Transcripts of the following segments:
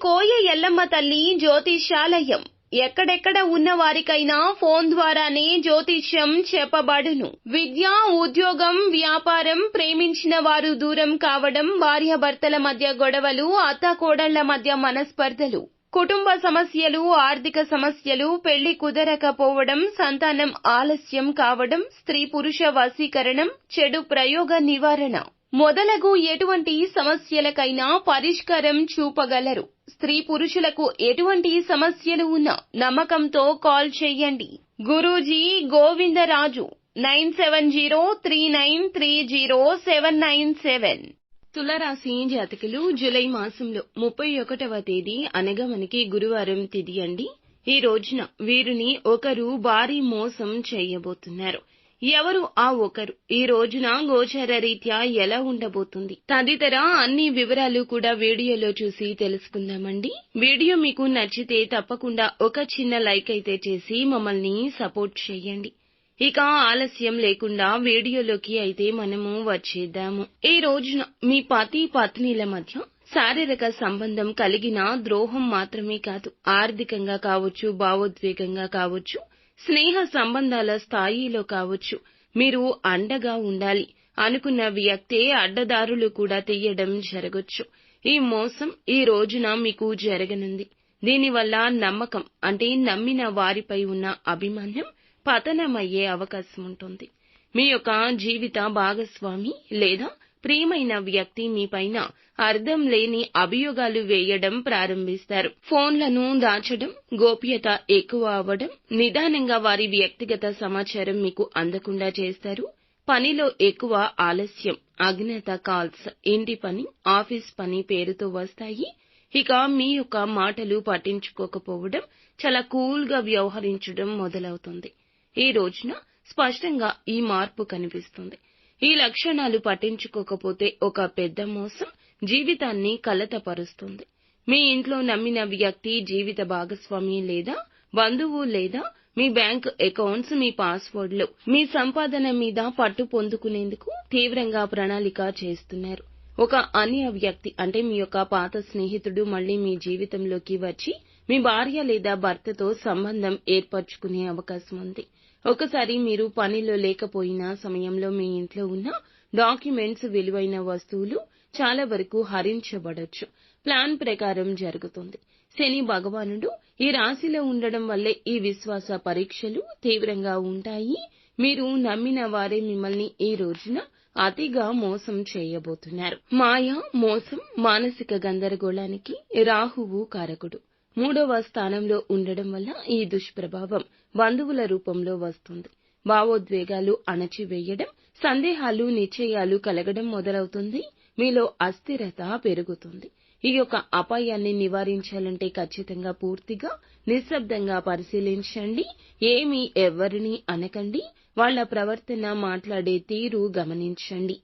కోయ ఎల్లమ్మ తల్లి జ్యోతిష్యాలయం. ఎక్కడెక్కడ ఉన్న వారికైనా ఫోన్ ద్వారానే జ్యోతిష్యం చెప్పబడును. విద్య, ఉద్యోగం, వ్యాపారం, ప్రేమించిన వారు దూరం కావడం, భార్యాభర్తల మధ్య గొడవలు, అత్తాకోడళ్ల మధ్య మనస్పర్ధలు, కుటుంబ సమస్యలు, ఆర్థిక సమస్యలు, పెళ్లి కుదరకపోవడం, సంతానం ఆలస్యం కావడం, స్త్రీ పురుష వశీకరణం, చెడు ప్రయోగ నివారణ మొదలగు ఎటువంటి సమస్యలకైనా పరిష్కారం చూపగలరు. స్త్రీ పురుషులకు ఎటువంటి సమస్యలు ఉన్నా నమ్మకంతో కాల్ చేయండి. గురూజీ గోవిందరాజు 9703930797. తులరాశి జాతకులు జూలై మాసంలో 31వ తేదీ అనగా మనకి గురువారం తిథి అండి. ఈ రోజున వీరిని ఒకరు భారీ మోసం చేయబోతున్నారు. ఎవరు ఆ ఒకరు? ఈ రోజున గోచార రీత్యా ఎలా ఉండబోతుంది తదితర అన్ని వివరాలు కూడా వీడియోలో చూసి తెలుసుకుందామండి. వీడియో మీకు నచ్చితే తప్పకుండా ఒక చిన్న లైక్ అయితే చేసి మమ్మల్ని సపోర్ట్ చేయండి. ఇక ఆలస్యం లేకుండా వీడియోలోకి అయితే మనము వచ్చేద్దాము. ఈ రోజున మీ పతి పత్నిల మధ్య శారీరక సంబంధం కలిగిన ద్రోహం మాత్రమే కాదు, ఆర్థికంగా కావచ్చు, భావోద్వేగంగా కావచ్చు, స్నేహ సంబంధాల స్థాయిలో కావచ్చు, మీరు అండగా ఉండాలి అనుకున్న వ్యక్తే అడ్డదారులు కూడా తీయడం జరగొచ్చు. ఈ మోసం ఈ రోజున మీకు జరగనుంది. దీనివల్ల నమ్మకం అంటే నమ్మిన వారిపై ఉన్న అభిమానం పతనమయ్యే అవకాశం ఉంటుంది. మీ యొక్క జీవిత భాగస్వామి లేదా ప్రియమైన వ్యక్తి మీపైన అర్థం లేని అభియోగాలు వేయడం ప్రారంభిస్తారు. ఫోన్లను దాచడం, గోప్యత ఎక్కువ అవ్వడం, నిదానంగా వారి వ్యక్తిగత సమాచారం మీకు అందకుండా చేస్తారు. పనిలో ఎక్కువ ఆలస్యం, అజ్ఞాత కాల్స్, ఇంటి పని, ఆఫీస్ పని పేరుతో వస్తాయి. ఇక మీ యొక్క మాటలు పట్టించుకోకపోవడం, చాలా కూల్గా వ్యవహరించడం మొదలవుతుంది. ఈ రోజున స్పష్టంగా ఈ మార్పు కనిపిస్తుంది. ఈ లక్షణాలు పట్టించుకోకపోతే ఒక పెద్ద మోసం జీవితాన్ని కలతపరుస్తుంది. మీ ఇంట్లో నమ్మిన వ్యక్తి, జీవిత భాగస్వామి లేదా బంధువు లేదా మీ బ్యాంక్ అకౌంట్స్, మీ పాస్వర్డ్లు, మీ సంపాదన మీద పట్టు పొందుకునేందుకు తీవ్రంగా ప్రణాళిక చేస్తున్నారు. ఒక అన్య వ్యక్తి అంటే మీ యొక్క పాత స్నేహితుడు మళ్లీ మీ జీవితంలోకి వచ్చి మీ భార్య లేదా భర్తతో సంబంధం ఏర్పరచుకునే అవకాశం ఉంది. ఒకసారి మీరు పనిలో లేకపోయిన సమయంలో మీ ఇంట్లో ఉన్న డాక్యుమెంట్స్, విలువైన వస్తువులు చాలా వరకు హరించబడొచ్చు. ప్లాన్ ప్రకారం జరుగుతుంది. శని భగవానుడు ఈ రాశిలో ఉండడం వల్లే ఈ విశ్వాస పరీక్షలు తీవ్రంగా ఉంటాయి. మీరు నమ్మిన వారే మిమ్మల్ని ఈ రోజున అతిగా మోసం చేయబోతున్నారు. మాయ, మోసం, మానసిక గందరగోళానికి రాహువు కారకుడు. 3వ స్థానంలో ఉండడం వల్ల ఈ దుష్ప్రభావం బంధువుల రూపంలో వస్తుంది. భావోద్వేగాలు అణచివేయడం, సందేహాలు, నిశ్చయాలు కలగడం మొదలవుతుంది. మీలో అస్థిరత పెరుగుతుంది. ఈ యొక్క అపాయాన్ని నివారించాలంటే ఖచ్చితంగా పూర్తిగా నిశ్శబ్దంగా పరిశీలించండి. ఏమీ ఎవరిని అనకండి. వాళ్ళ ప్రవర్తన, మాట్లాడే తీరు గమనించండి.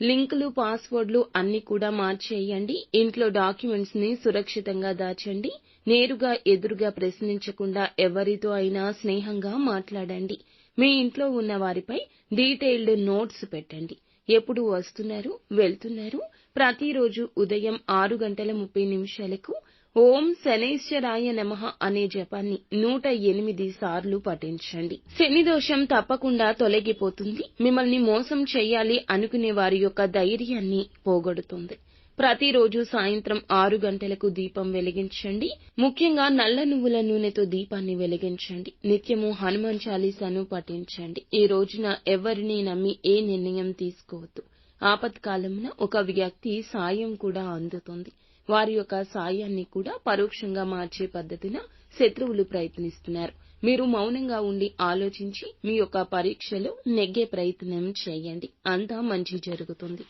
లింకులు, పాస్వర్డ్లు అన్ని కూడా మార్చేయండి. ఇంట్లో డాక్యుమెంట్స్ ని సురక్షితంగా దాచండి. నేరుగా ఎదురుగా ప్రశ్నించకుండా ఎవరితో అయినా స్నేహంగా మాట్లాడండి. మీ ఇంట్లో ఉన్న వారిపై డీటెయిల్డ్ నోట్స్ పెట్టండి. ఎప్పుడు వస్తున్నారు, వెళ్తున్నారు, ప్రతిరోజు ఉదయం 6:30 ఓం శనైశ్వరాయ నమః అనే జపాన్ని 108 సార్లు పఠించండి. శని దోషం తప్పకుండా తొలగిపోతుంది. మిమ్మల్ని మోసం చేయాలి అనుకునే వారి యొక్క ధైర్యాన్ని పోగొడుతుంది. ప్రతిరోజు సాయంత్రం 6 గంటలకు దీపం వెలిగించండి. ముఖ్యంగా నల్ల నువ్వుల నూనెతో దీపాన్ని వెలిగించండి. నిత్యము హనుమాన్ చాలీసాను పఠించండి. ఈ రోజున ఎవరిని నమ్మి ఏ నిర్ణయం తీసుకోవద్దు. ఆపత్కాలమున ఒక వ్యక్తి సాయం కూడా అందుతుంది. వారి యొక్క సాయాన్ని కూడా పరోక్షంగా మార్చే పద్ధతిన శత్రువులు ప్రయత్నిస్తున్నారు. మీరు మౌనంగా ఉండి ఆలోచించి మీ యొక్క పరీక్షలో నెగ్గే ప్రయత్నం చేయండి. అంతా మంచి జరుగుతుంది.